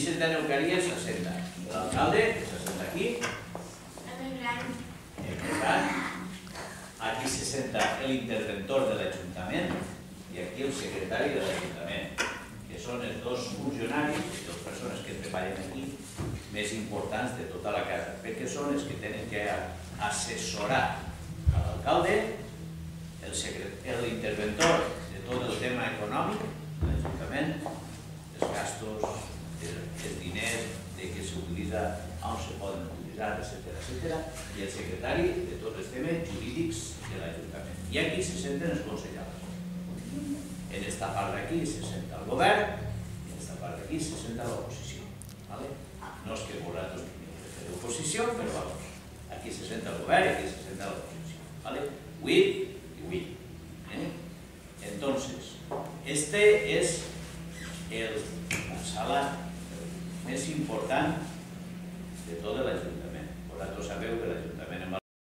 Vices de Neuqueria s'assenta l'alcalde, que s'assenta aquí. Aquí se senta l'interventor de l'Ajuntament i aquí el secretari de l'Ajuntament, que són els dos funcionaris, les persones que treballen aquí, més importants de tota la casa, perquè són els que tenen que assessorar a l'alcalde, l'interventor de tot el tema econòmic de l'Ajuntament, els gastos, els diners, de què s'utilitza, on se poden utilitzar, etc. I el secretari de tots els temes jurídics de l'Ajuntament. I aquí se senten els consellers. En aquesta part d'aquí se senta el govern i en aquesta part d'aquí se senta l'oposició. No és que vosaltres tingueu que fer l'oposició, però vamos. Aquí se senta el govern i aquí se senta l'oposició. Avui i avui. Entonces, este és la sala més important de tota la